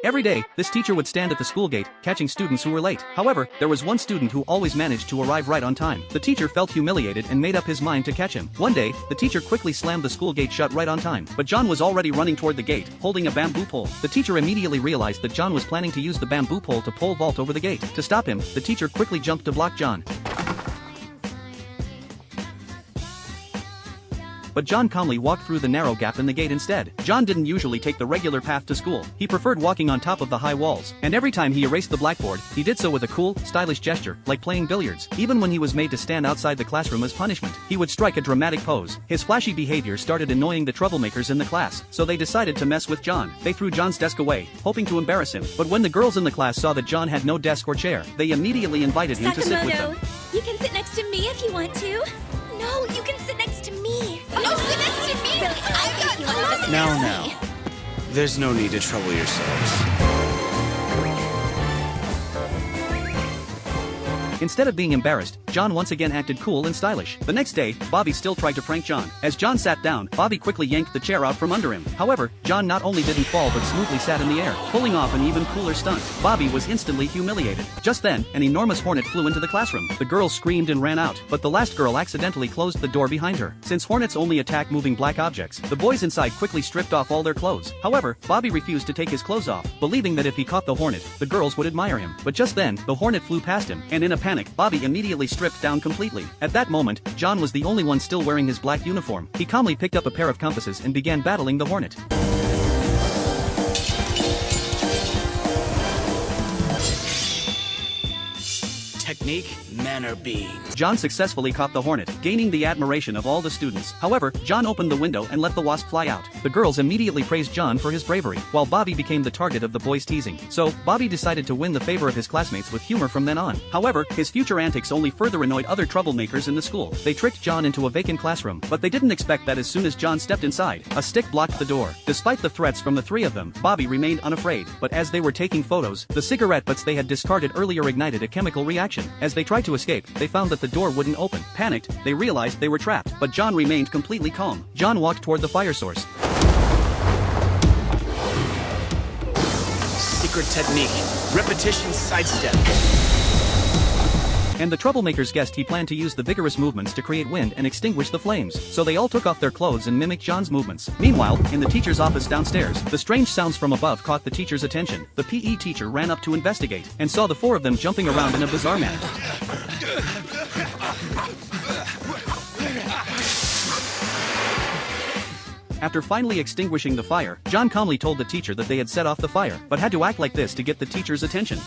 Every day, this teacher would stand at the school gate, catching students who were late. However, there was one student who always managed to arrive right on time. The teacher felt humiliated and made up his mind to catch him. One day, the teacher quickly slammed the school gate shut right on time, but John was already running toward the gate, holding a bamboo pole. The teacher immediately realized that John was planning to use the bamboo pole to pole vault over the gate. To stop him, the teacher quickly jumped to block John. But John calmly walked through the narrow gap in the gate instead. John didn't usually take the regular path to school. He preferred walking on top of the high walls, and every time he erased the blackboard, he did so with a cool, stylish gesture, like playing billiards. Even when he was made to stand outside the classroom as punishment, he would strike a dramatic pose. His flashy behavior started annoying the troublemakers in the class, so they decided to mess with John. They threw John's desk away, hoping to embarrass him. But when the girls in the class saw that John had no desk or chair, they immediately invited him to sit with them. You can sit next to me if you want to. No, you can sit next to me. No, sit next to me. Now. There's no need to trouble yourselves. Instead of being embarrassed, John once again acted cool and stylish. The next day, Bobby still tried to prank John. As John sat down, Bobby quickly yanked the chair out from under him. However, John not only didn't fall but smoothly sat in the air, pulling off an even cooler stunt. Bobby was instantly humiliated. Just then, an enormous hornet flew into the classroom. The girls screamed and ran out, but the last girl accidentally closed the door behind her. Since hornets only attack moving black objects, the boys inside quickly stripped off all their clothes. However, Bobby refused to take his clothes off, believing that if he caught the hornet, the girls would admire him. But just then, the hornet flew past him, and in a panic, Bobby immediately stripped down completely. At that moment, John was the only one still wearing his black uniform. He calmly picked up a pair of compasses and began battling the hornet. Technique, manner being. John successfully caught the hornet, gaining the admiration of all the students. However, John opened the window and let the wasp fly out. The girls immediately praised John for his bravery, while Bobby became the target of the boys' teasing. So, Bobby decided to win the favor of his classmates with humor from then on. However, his future antics only further annoyed other troublemakers in the school. They tricked John into a vacant classroom, but they didn't expect that as soon as John stepped inside, a stick blocked the door. Despite the threats from the three of them, Bobby remained unafraid. But as they were taking photos, the cigarette butts they had discarded earlier ignited a chemical reaction. As they tried to escape, they found that the door wouldn't open. Panicked, they realized they were trapped, but John remained completely calm. John walked toward the fire source. Secret technique, repetition sidestep. And the troublemakers guessed he planned to use the vigorous movements to create wind and extinguish the flames, so they all took off their clothes and mimicked John's movements. Meanwhile, in the teacher's office downstairs, the strange sounds from above caught the teacher's attention. The PE teacher ran up to investigate, and saw the four of them jumping around in a bizarre manner. After finally extinguishing the fire, John calmly told the teacher that they had set off the fire, but had to act like this to get the teacher's attention.